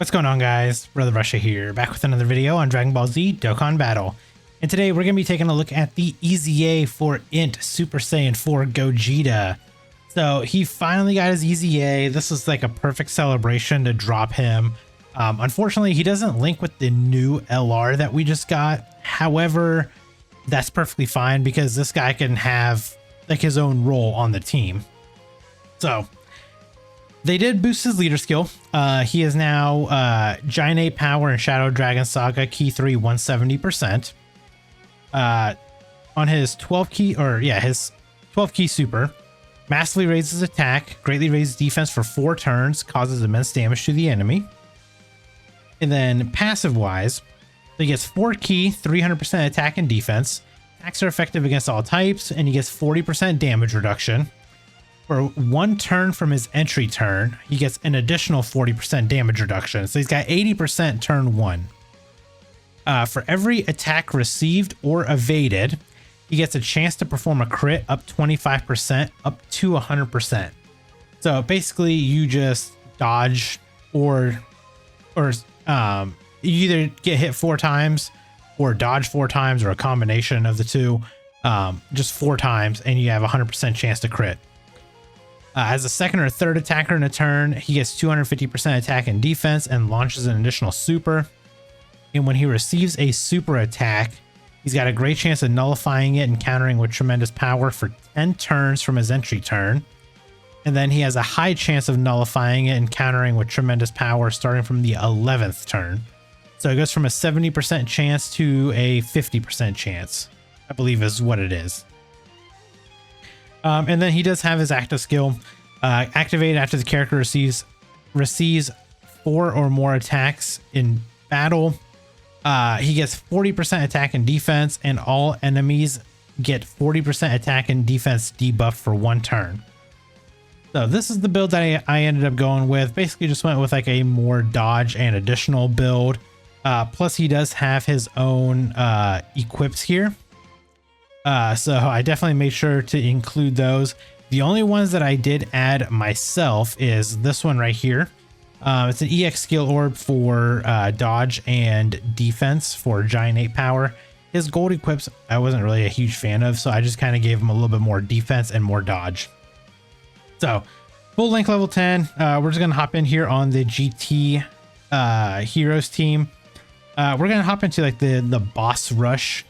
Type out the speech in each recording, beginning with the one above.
What's going on, guys? Brother Russia here, back with another video on Dragon Ball Z Dokkan Battle. And today we're going to be taking a look at the EZA for INT Super Saiyan 4 Gogeta. So he finally got his EZA. This is like a perfect celebration to drop him. Unfortunately, he doesn't link with the new LR that we just got. However, that's perfectly fine because this guy can have like his own role on the team. So they did boost his leader skill. He is now Giant 8 Power and Shadow Dragon Saga Key 3 170%. On his 12 key, his 12 key super, massively raises attack, greatly raises defense for 4 turns, causes immense damage to the enemy. And then passive wise, he gets 4 key, 300% attack and defense. Attacks are effective against all types, and he gets 40% damage reduction. For 1 turn from his entry turn, he gets an additional 40% damage reduction. So he's got 80% turn 1. For every attack received or evaded, he gets a chance to perform a crit up 25%, up to 100%. So basically, you just dodge or you either get hit 4 times or dodge 4 times or a combination of the two, just 4 times, and you have a 100% chance to crit. As a second or third attacker in a turn, he gets 250% attack and defense and launches an additional super. And when he receives a super attack, he's got a great chance of nullifying it and countering with tremendous power for 10 turns from his entry turn. And then he has a high chance of nullifying it and countering with tremendous power starting from the 11th turn. So it goes from a 70% chance to a 50% chance, I believe is what it is. And then he does have his active skill activated after the character receives 4 or more attacks in battle. He gets 40% attack and defense, and all enemies get 40% attack and defense debuff for 1 turn. So this is the build that I ended up going with. Basically just went with like a more dodge and additional build. Plus he does have his own equips here. So I definitely made sure to include those. The only ones that I did add myself is this one right here. It's an EX skill orb for dodge and defense for Giant 8 Power. His gold equips I wasn't really a huge fan of, so I just kind of gave him a little bit more defense and more dodge. So full link level 10. We're just going to hop in here on the GT Heroes team. We're going to hop into like the boss rush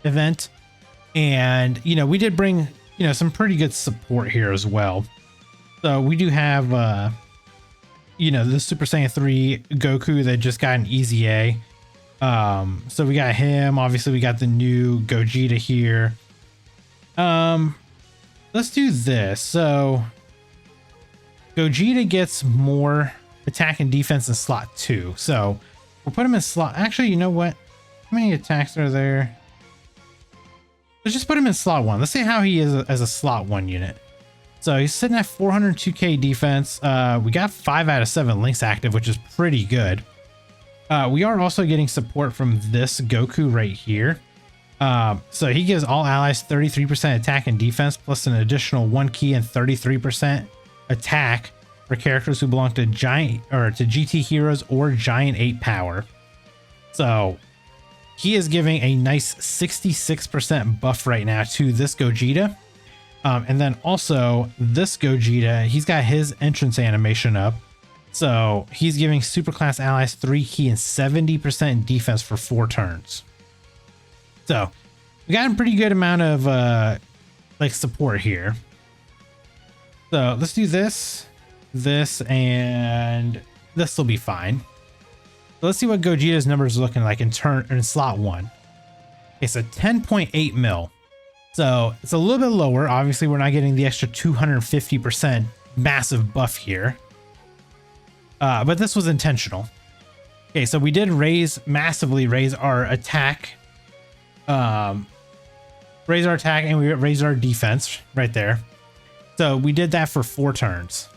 event. And, you know, we did bring, you know, some pretty good support here as well. So we do have, you know, the Super Saiyan 3 Goku that just got an EZA. So we got him. Obviously, we got the new Gogeta here. Let's do this. So Gogeta gets more attack and defense in slot 2. So we'll put him in slot. Actually, you know what? How many attacks are there? Let's just put him in slot 1. Let's see how he is as a slot 1 unit. So he's sitting at 402k defense. We got 5 out of 7 links active, which is pretty good. We are also getting support from this Goku right here. So he gives all allies 33% attack and defense, plus an additional 1 key and 33% attack for characters who belong to GT Heroes or Giant 8 Power. So he is giving a nice 66% buff right now to this Gogeta. And then also this Gogeta, he's got his entrance animation up. So he's giving superclass allies 3 key and 70% defense for 4 turns. So we got a pretty good amount of like support here. So let's do this, and this will be fine. So let's see what Gogeta's numbers are looking like in slot 1. Okay, so 10.8 mil. So it's a little bit lower. Obviously, we're not getting the extra 250% massive buff here. But this was intentional. Okay, so we did massively raise our attack. And we raised our defense right there. So we did that for 4 turns.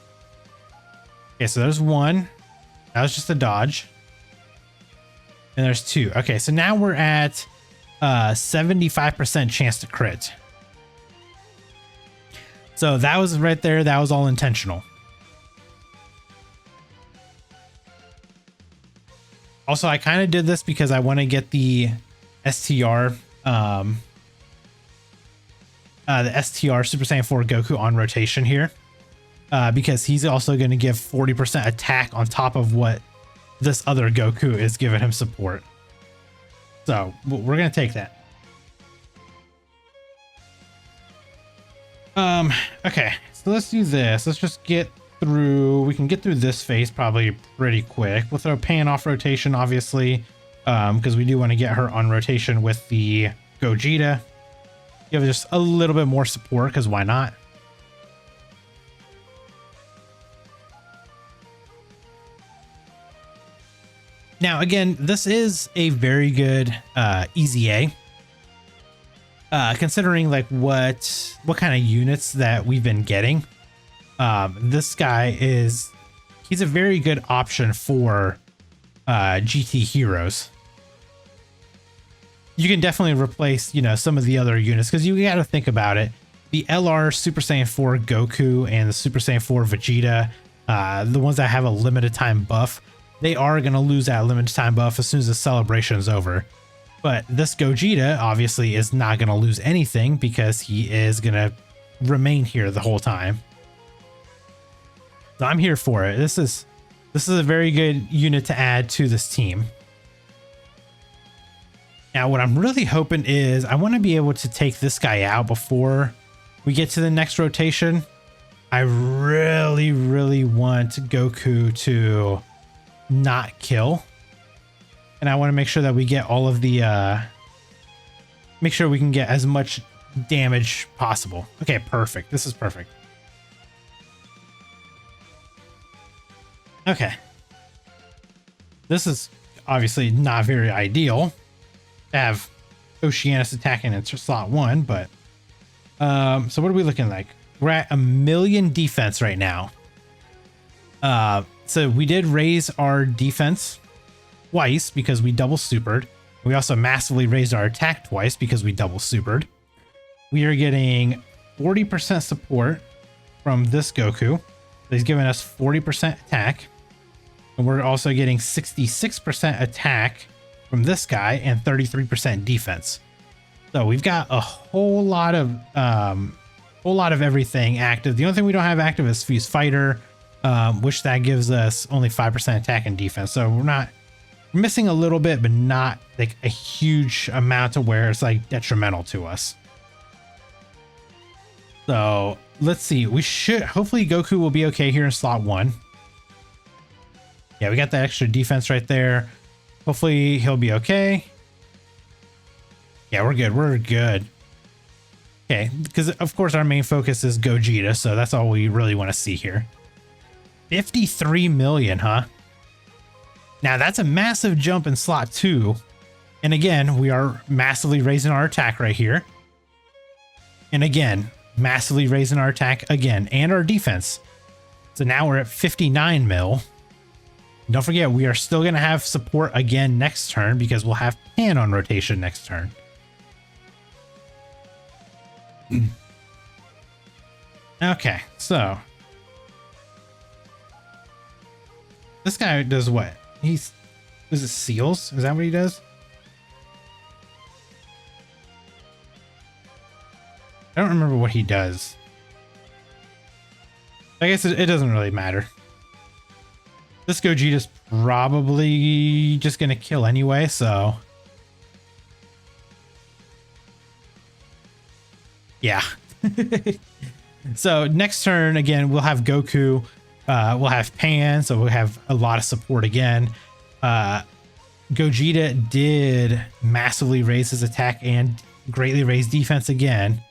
Okay, so there's 1. That was just a dodge. And there's 2. Okay, so now we're at 75% chance to crit. So that was right there. That was all intentional. Also, I kind of did this because I want to get the STR, the STR Super Saiyan 4 Goku on rotation here, because he's also going to give 40% attack on top of what this other Goku is giving him support. So we're going to take that. Okay, so let's do this. Let's just get through. We can get through this phase probably pretty quick. We'll throw Pan off rotation, obviously, because we do want to get her on rotation with the Gogeta. Give just a little bit more support, because why not? Now, again, this is a very good EZA. Considering like what kind of units that we've been getting, this guy he's a very good option for GT heroes. You can definitely replace, you know, some of the other units, because you got to think about it. The LR Super Saiyan 4 Goku and the Super Saiyan 4 Vegeta, the ones that have a limited time buff, they are going to lose that limited time buff as soon as the celebration is over. But this Gogeta obviously is not going to lose anything because he is going to remain here the whole time. So I'm here for it. This is a very good unit to add to this team. Now, what I'm really hoping is I want to be able to take this guy out before we get to the next rotation. I really, really want Goku to not kill. And I want to make sure that we get all of the, make sure we can get as much damage possible. Okay, perfect. This is perfect. Okay. This is obviously not very ideal to have Oceanus attacking in slot 1, but, so what are we looking like? We're at 1,000,000 defense right now. So we did raise our defense twice because we double supered. We also massively raised our attack twice because we double supered. We are getting 40% support from this Goku. He's giving us 40% attack. And we're also getting 66% attack from this guy and 33% defense. So we've got a whole lot of everything active. The only thing we don't have active is Fuse Fighter, which that gives us only 5% attack and defense. So we're missing a little bit, but not like a huge amount to where it's like detrimental to us. So let's see. Hopefully Goku will be okay here in slot 1. Yeah, we got that extra defense right there. Hopefully he'll be okay. Yeah, we're good. We're good. Okay, because of course our main focus is Gogeta, so that's all we really want to see here. 53 million, huh? Now that's a massive jump in slot 2. And again, we are massively raising our attack right here. And again, massively raising our attack again and our defense. So now we're at 59 mil. Don't forget, we are still going to have support again next turn because we'll have Pan on rotation next turn. Okay, so this guy does what? Is it seals? Is that what he does? I don't remember what he does. I guess it doesn't really matter. This Gogeta's probably just gonna kill anyway, so yeah. So next turn again, we'll have Goku. We'll have Pan, so we'll have a lot of support again. Gogeta did massively raise his attack and greatly raise defense again.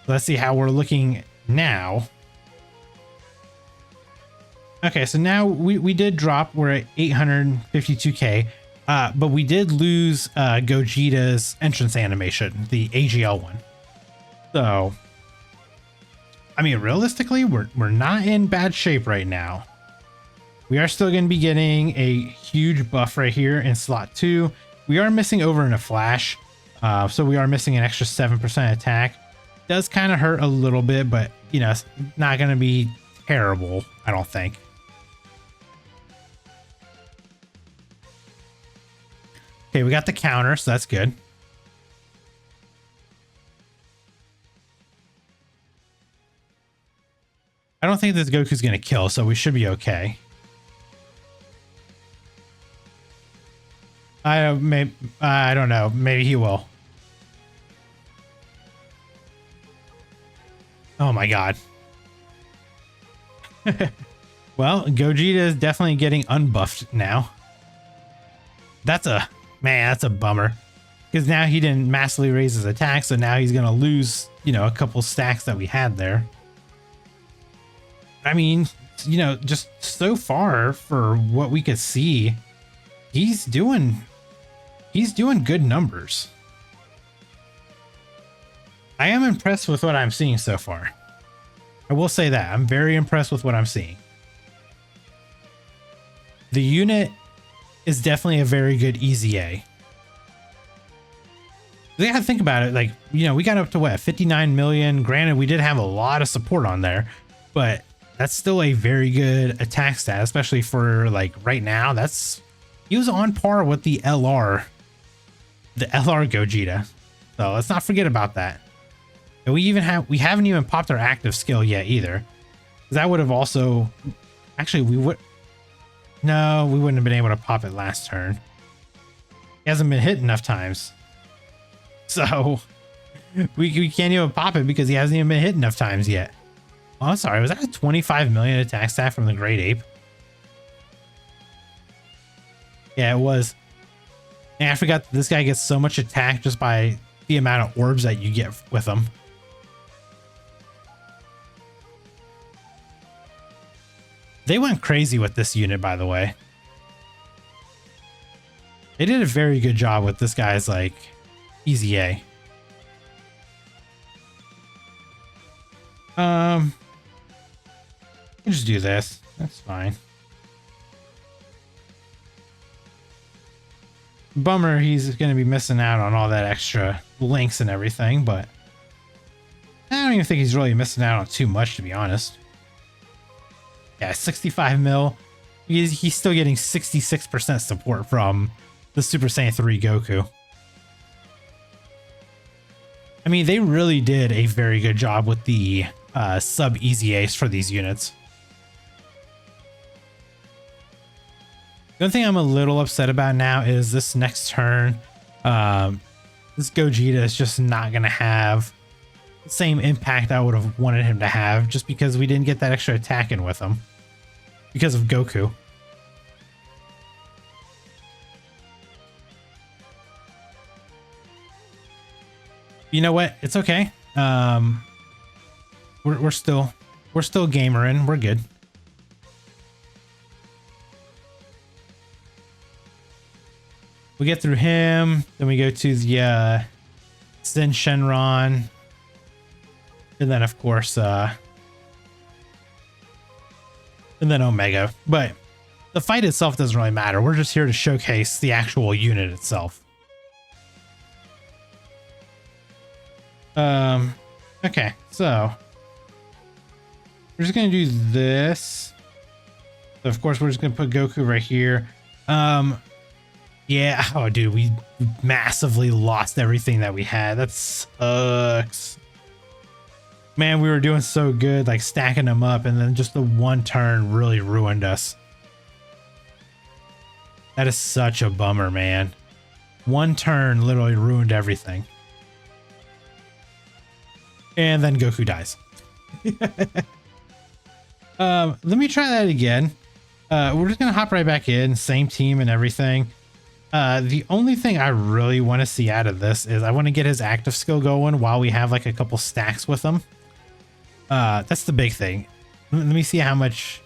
Let's see how we're looking now. Okay, so now we did drop. We're at 852k, but we did lose Gogeta's entrance animation, the AGL one. So, I mean, realistically, we're not in bad shape right now. We are still going to be getting a huge buff right here in slot 2. We are missing over in a flash, so we are missing an extra 7% attack. Does kind of hurt a little bit, but you know, it's not going to be terrible, I don't think. Okay, we got the counter, so that's good. I don't think this Goku's going to kill, so we should be okay. I don't know. Maybe he will. Oh my god. Well, Gogeta is definitely getting unbuffed now. That's a bummer. Because now he didn't massively raise his attack, so now he's gonna lose, you know, a couple stacks that we had there. I mean, you know, just so far for what we could see, he's doing good numbers. I am impressed with what I'm seeing so far. I will say that. I'm very impressed with what I'm seeing. The unit is definitely a very good EZA. You gotta think about it. Like, you know, we got up to what, 59 million. Granted, we did have a lot of support on there, but that's still a very good attack stat, especially for like right now. He was on par with the LR Gogeta. So let's not forget about that. And we haven't even popped our active skill yet either. That would have also, actually we wouldn't have been able to pop it last turn. He hasn't been hit enough times. So we can't even pop it because he hasn't even been hit enough times yet. Oh, I'm sorry. Was that a 25 million attack stat from the Great Ape? Yeah, it was. And I forgot that this guy gets so much attack just by the amount of orbs that you get with him. They went crazy with this unit, by the way. They did a very good job with this guy's, like, EZA. We'll just do this. That's fine. Bummer, he's going to be missing out on all that extra links and everything, but I don't even think he's really missing out on too much, to be honest. Yeah, 65 mil. He's still getting 66% support from the Super Saiyan 3 Goku. I mean, they really did a very good job with the sub EZAs for these units. The only thing I'm a little upset about now is this next turn. This Gogeta is just not going to have the same impact I would have wanted him to have, just because we didn't get that extra attack in with him because of Goku. You know what? It's okay. We're still gamering. We're good. We get through him, then we go to the Zen Shenron, and then of course and then Omega. But the fight itself doesn't really matter. We're just here to showcase the actual unit itself. Okay, so we're just gonna do this. So of course we're just gonna put Goku right here. Yeah, oh dude, we massively lost everything that we had. That sucks. Man, we were doing so good, like stacking them up, and then just the one turn really ruined us. That is such a bummer, man. One turn literally ruined everything. And then Goku dies. Let me try that again. We're just gonna hop right back in, same team and everything. The only thing I really want to see out of this is I want to get his active skill going while we have like a couple stacks with him. That's the big thing. Let me see how much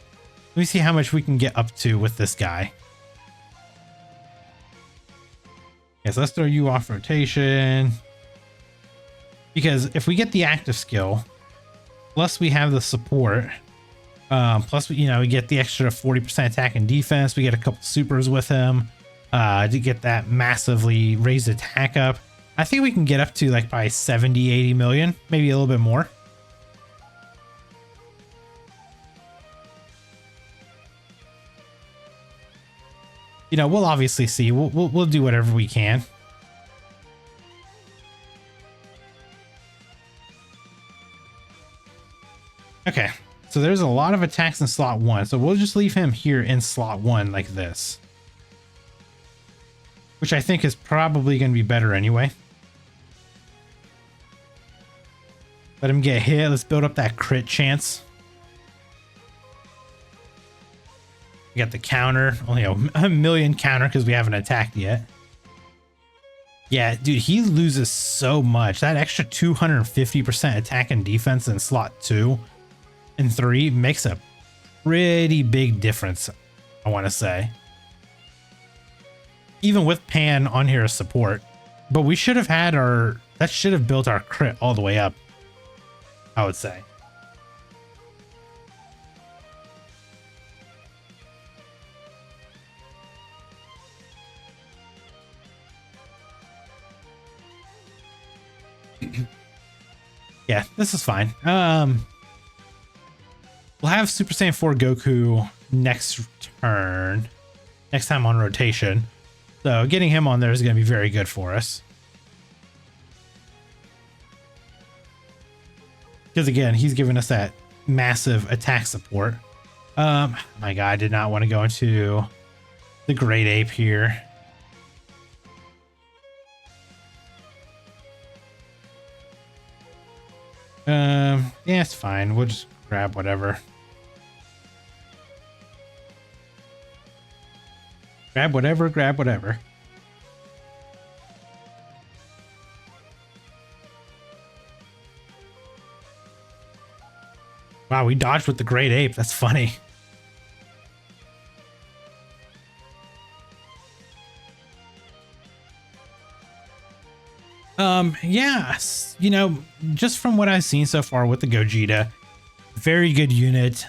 we can get up to with this guy. Yes, let's throw you off rotation. Because if we get the active skill, plus we have the support, plus we get the extra 40% attack and defense, we get a couple supers with him. To get that massively raised attack up. I think we can get up to like by 70, 80 million, maybe a little bit more. you know, we'll obviously see. We'll do whatever we can. Okay, so there's a lot of attacks in slot 1, so we'll just leave him here in slot 1 like this. Which I think is probably going to be better anyway. Let him get hit. Let's build up that crit chance. We got the counter. Only a million counter because we haven't attacked yet. Yeah, dude, he loses so much. That extra 250% attack and defense in slot 2 and 3 makes a pretty big difference, I want to say. Even with Pan on here as support. But we should have had our... That should have built our crit all the way up, I would say. Yeah, this is fine. We'll have Super Saiyan 4 Goku next turn, next time on rotation. So getting him on there is going to be very good for us. Because again, he's giving us that massive attack support. My God, I did not want to go into the Great Ape here. Yeah, it's fine. We'll just grab whatever. Grab whatever, grab whatever. Wow, we dodged with the Great Ape. That's funny. Yeah, you know, just from what I've seen so far with the Gogeta, very good unit.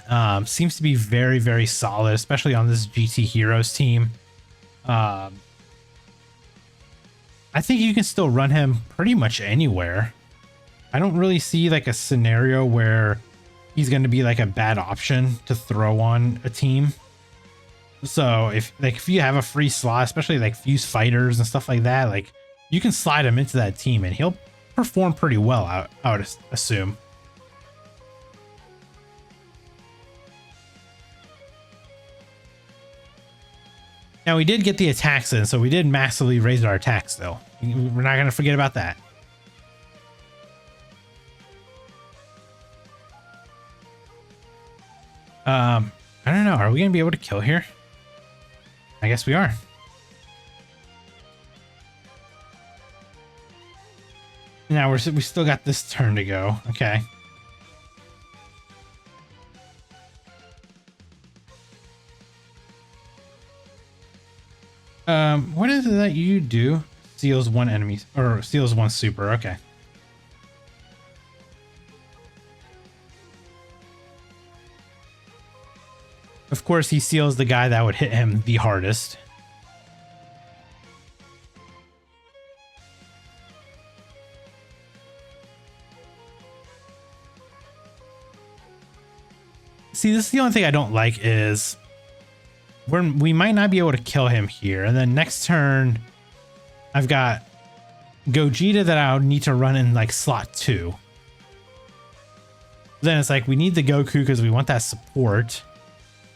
Seems to be very, very solid, especially on this GT Heroes team. I think you can still run him pretty much anywhere. I don't really see like a scenario where he's going to be like a bad option to throw on a team. So if you have a free slot, especially like Fuse Fighters and stuff like that, like you can slide him into that team and he'll perform pretty well, I would assume. Now we did get the attacks in, so we did massively raise our attacks though. We're not going to forget about that. I don't know. Are we going to be able to kill here? I guess we are. Now we still got this turn to go. Okay. What is it that you do? Seals one enemy or seals one super. Okay. Of course, he seals the guy that would hit him the hardest. See, this is the only thing I don't like is we might not be able to kill him here. And then next turn, I've got Gogeta that I'll need to run in like slot 2. Then it's like we need the Goku because we want that support.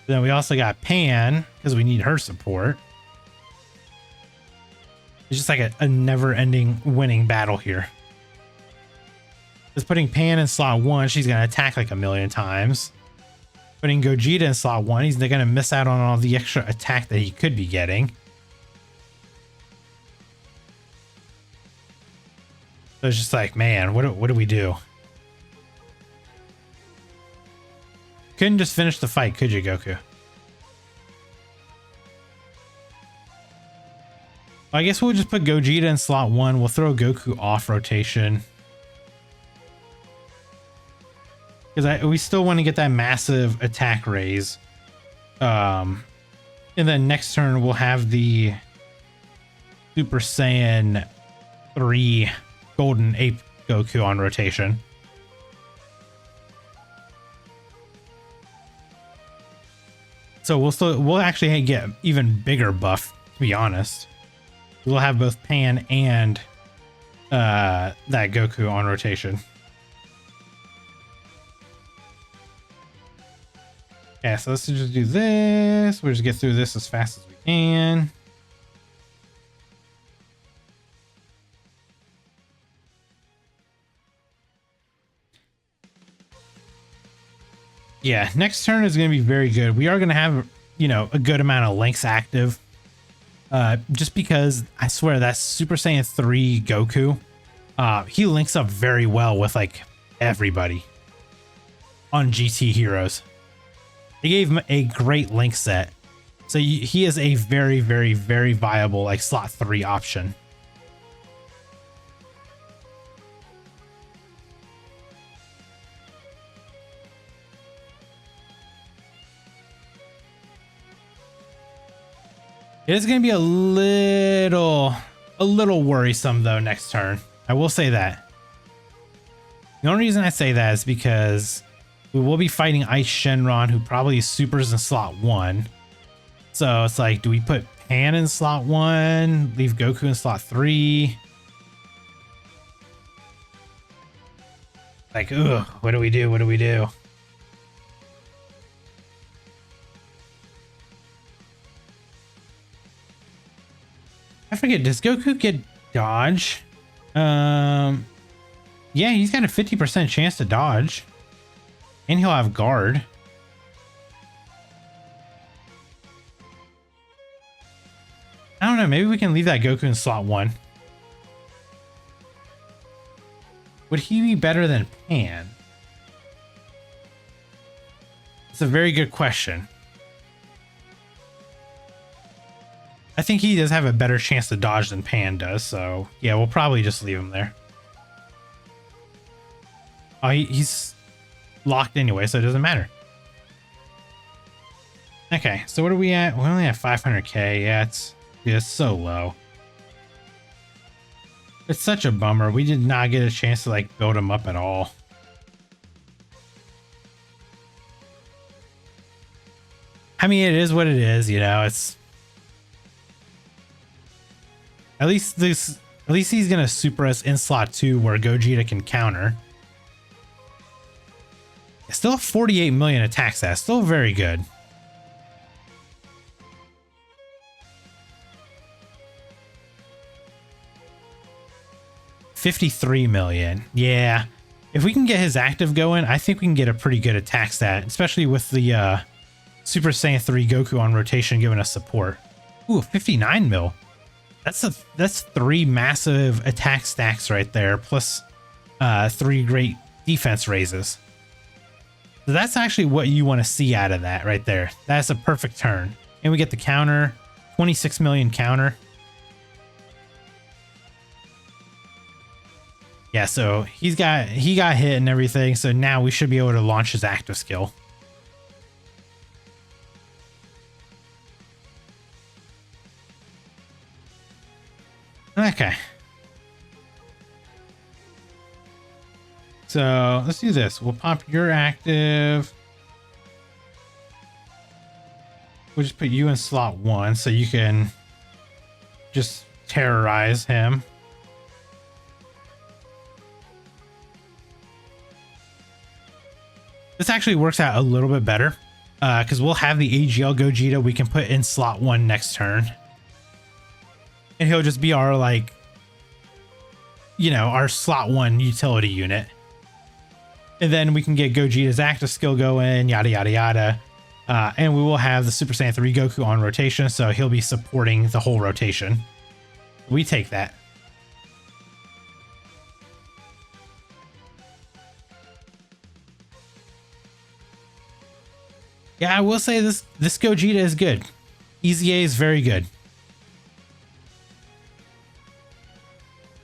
Then we also got Pan because we need her support. It's just like a never-ending winning battle here. Just putting Pan in slot 1, she's going to attack like a million times. Putting Gogeta in slot 1, he's going to miss out on all the extra attack that he could be getting. So it's just like, man, what do we do? Couldn't just finish the fight, could you, Goku? I guess we'll just put Gogeta in slot 1. We'll throw Goku off rotation. Because we still want to get that massive attack raise. And then next turn we'll have the Super Saiyan 3 Golden Ape Goku on rotation. So we'll actually get even bigger buff to be honest. We'll have both Pan and that Goku on rotation. Yeah, so let's just do this. We'll just get through this as fast as we can. Yeah, next turn is going to be very good. We are going to have, you know, a good amount of links active. Just because I swear that Super Saiyan 3 Goku, he links up very well with like everybody on GT Heroes. They gave him a great link set. So he is a very, very, very viable like slot 3 option. It is going to be a little worrisome though next turn. I will say that. The only reason I say that is because we will be fighting Ice Shenron, who probably supers in slot 1. So it's like, do we put Pan in slot 1? Leave Goku in slot 3? Like, ugh, what do we do? What do we do? I forget, does Goku get dodge? Yeah, he's got a 50% chance to dodge. And he'll have guard. I don't know, maybe we can leave that Goku in slot 1. Would he be better than Pan? It's a very good question. I think he does have a better chance to dodge than Pan does, so yeah, we'll probably just leave him there. Oh, he's locked anyway, so it doesn't matter. Okay, so what are we at? We only have 500k. Yeah, it's so low. It's such a bummer. We did not get a chance to like build him up at all. I mean, it is what it is, you know. It's at least he's gonna super us in slot 2 where Gogeta can counter. Still 48 million attack stats, still very good. $53 million. Yeah. If we can get his active going, I think we can get a pretty good attack stat, especially with the Super Saiyan 3 Goku on rotation giving us support. Ooh, 59 mil. That's 3 massive attack stacks right there, plus 3 great defense raises. So that's actually what you want to see out of that right there. That's a perfect turn. And we get the counter, 26 million counter. Yeah, so he got hit and everything, so now we should be able to launch his active skill. Okay. So let's do this. We'll pop your active. We'll just put you in slot 1 so you can just terrorize him. This actually works out a little bit better because we'll have the AGL Gogeta we can put in slot 1 next turn. And he'll just be our, like, you know, our slot 1 utility unit. And then we can get Gogeta's active skill going, yada, yada, yada. And we will have the Super Saiyan 3 Goku on rotation, so he'll be supporting the whole rotation. We take that. Yeah, I will say this Gogeta is good. EZA is very good.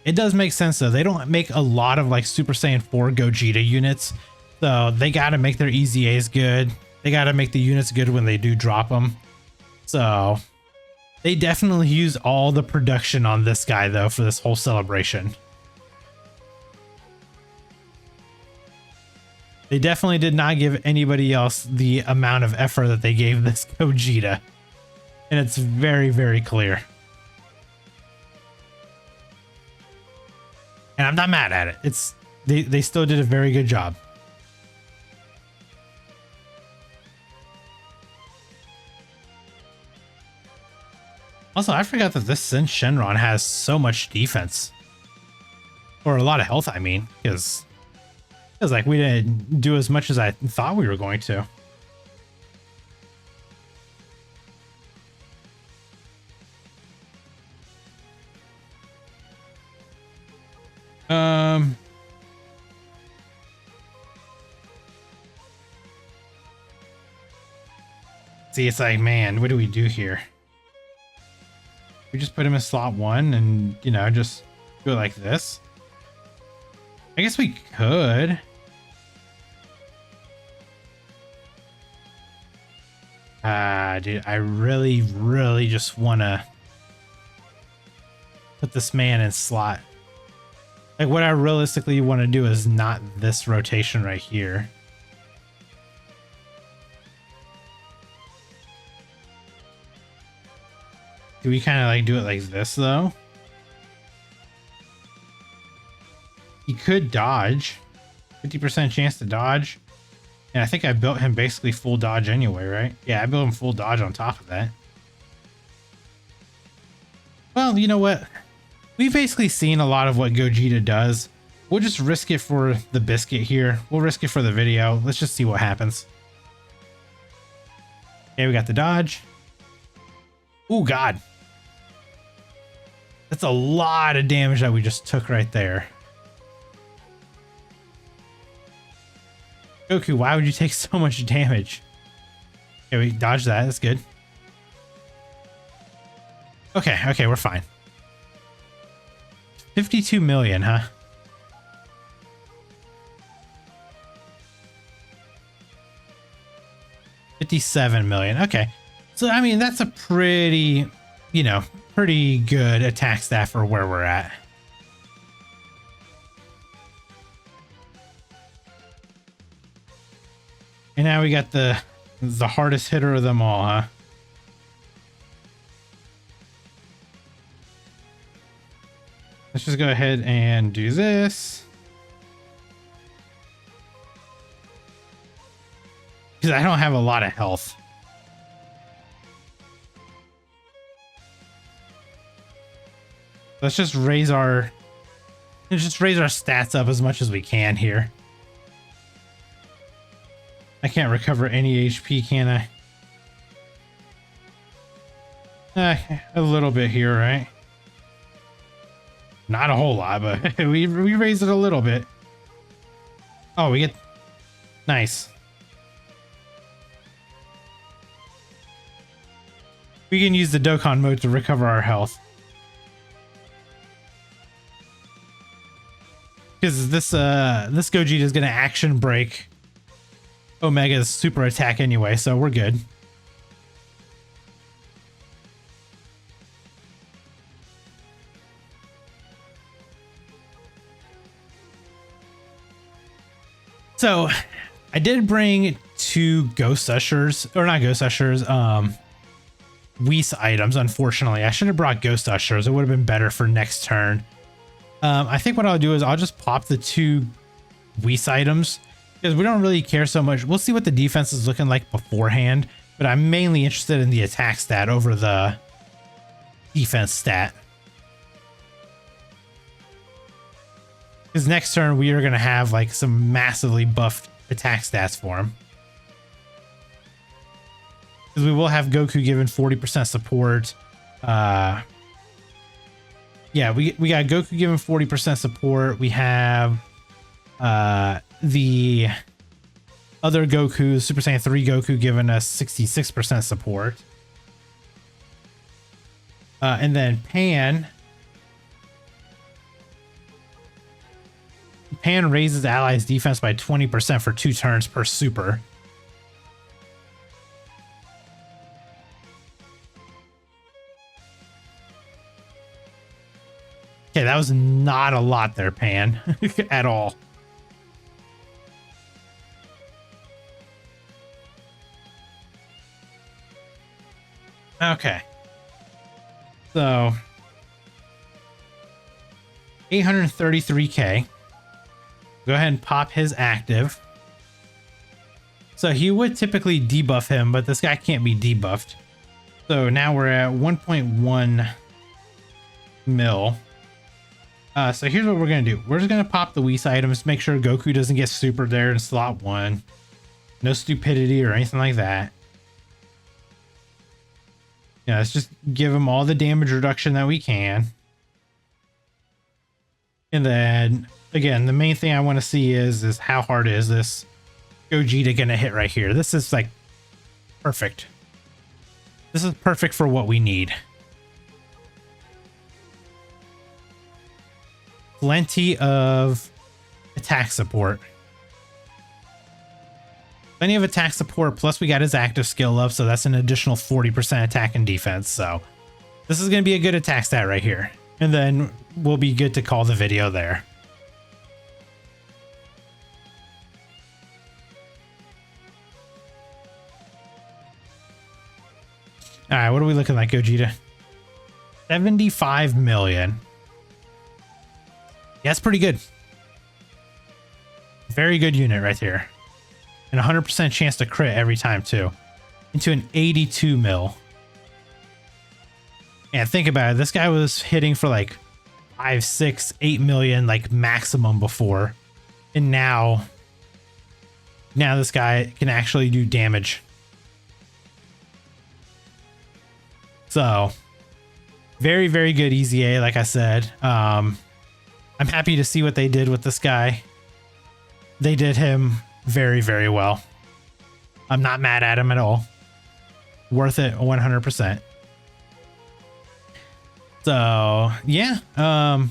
It does make sense though. They don't make a lot of like Super Saiyan 4 Gogeta units. So they got to make their EZAs good. They got to make the units good when they do drop them. So they definitely use all the production on this guy though for this whole celebration. They definitely did not give anybody else the amount of effort that they gave this Gogeta. And it's very, very clear. And I'm not mad at it. It's they still did a very good job. Also, I forgot that this Sin Shenron has so much defense. Or a lot of health, I mean. Because like we didn't do as much as I thought we were going to. See, it's like, man, what do we do here? We just put him in slot 1 and, you know, just do it like this. I guess we could. Dude, I really, really just want to put this man in slot. Like, what I realistically want to do is not this rotation right here. Do we kind of like do it like this though? He could dodge. 50% chance to dodge. And I think I built him basically full dodge anyway, right? Yeah, I built him full dodge on top of that. Well, you know what? We've basically seen a lot of what Gogeta does. We'll just risk it for the biscuit here. We'll risk it for the video. Let's just see what happens. Okay, we got the dodge. Oh, God. That's a lot of damage that we just took right there. Goku, why would you take so much damage? Okay, we dodged that. That's good. Okay, okay, we're fine. 52 million, huh? $57 million. Okay. So, I mean, that's a pretty, you know, pretty good attack stat for where we're at. And now we got the hardest hitter of them all, huh? Let's just go ahead and do this. Because I don't have a lot of health. Let's just raise our stats up as much as we can here. I can't recover any HP, can I? A little bit here, right? Not a whole lot, but we raised it a little bit. Oh, we get... Nice. We can use the Dokkan mode to recover our health. Because this Gogeta is going to action break Omega's super attack anyway, so we're good. So I did bring 2 Ghost Ushers, or not Ghost Ushers, Whis items, unfortunately. I should have brought Ghost Ushers. It would have been better for next turn. I think what I'll do is I'll just pop the 2 Whis items because we don't really care so much. We'll see what the defense is looking like beforehand, but I'm mainly interested in the attack stat over the defense stat. Because next turn we are going to have like some massively buffed attack stats for him. Because we will have Goku given 40% support. Yeah, we got Goku given 40% support. We have the other Goku, Super Saiyan 3 Goku, giving us 66% support. And then Pan raises allies' defense by 20% for 2 turns per super. Okay, that was not a lot there, Pan, at all. Okay. So 833k. Go ahead and pop his active. So he would typically debuff him, but this guy can't be debuffed. So now we're at 1.1 mil. So here's what we're going to do. We're just going to pop the Whis items, make sure Goku doesn't get super there in slot 1. No stupidity or anything like that. Yeah, let's just give him all the damage reduction that we can. And then, again, the main thing I want to see is how hard is this Gogeta going to hit right here. This is like perfect. This is perfect for what we need. Plenty of attack support. Plenty of attack support, plus we got his active skill up, so that's an additional 40% attack and defense. So this is going to be a good attack stat right here. And then we'll be good to call the video there. All right, what are we looking like, Gogeta? 75 million. Yeah, that's pretty good. Very good unit right there. And 100% chance to crit every time too. Into an 82 mil. And think about it. This guy was hitting for like 5, 6, 8 million like maximum before. And now this guy can actually do damage. So very, very good EZA, like I said. I'm happy to see what they did with this guy. They did him very, very well. I'm not mad at him at all. Worth it 100%. So yeah, I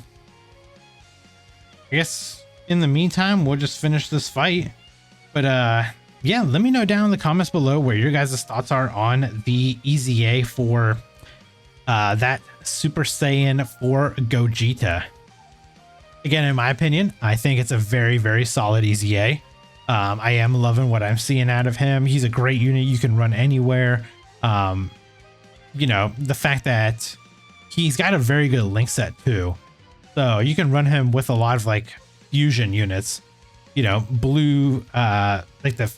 guess in the meantime, we'll just finish this fight. But yeah, let me know down in the comments below where your guys' thoughts are on the EZA for that Super Saiyan 4 Gogeta. Again, in my opinion, I think it's a very, very solid EZA. I am loving what I'm seeing out of him. He's a great unit you can run anywhere. You know, the fact that he's got a very good link set too. So you can run him with a lot of like fusion units. You know, blue, like the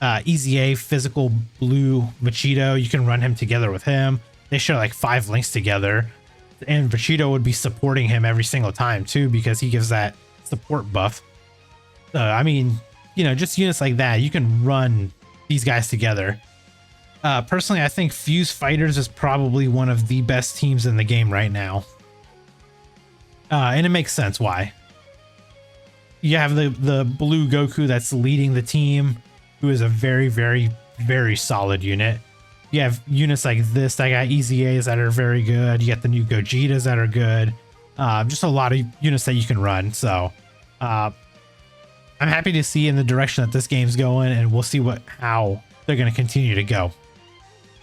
EZA physical blue Vegito. You can run him together with him. They share like 5 links together. And Vegito would be supporting him every single time too, because he gives that support buff. So, I mean, you know, just units like that, you can run these guys together. Personally, I think Fuse Fighters is probably one of the best teams in the game right now. And it makes sense why. You have the blue Goku that's leading the team, who is a very, very, very solid unit. You have units like this that got EZAs that are very good. You got the new Gogetas that are good. Just a lot of units that you can run. So I'm happy to see in the direction that this game's going, and we'll see how they're going to continue to go.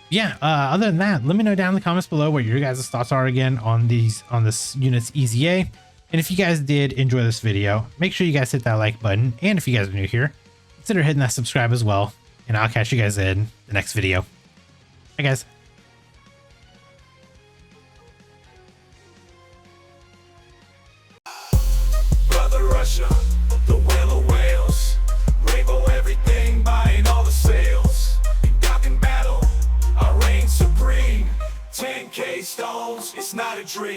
Yeah, other than that, let me know down in the comments below what your guys' thoughts are again on this unit's EZA. And if you guys did enjoy this video, make sure you guys hit that like button. And if you guys are new here, consider hitting that subscribe as well. And I'll catch you guys in the next video. Bye, guys. Brother Russia, the whale of whales, rainbow everything, buying all the sales. In Dokkan battle, I reign supreme. 10K stones, it's not a dream.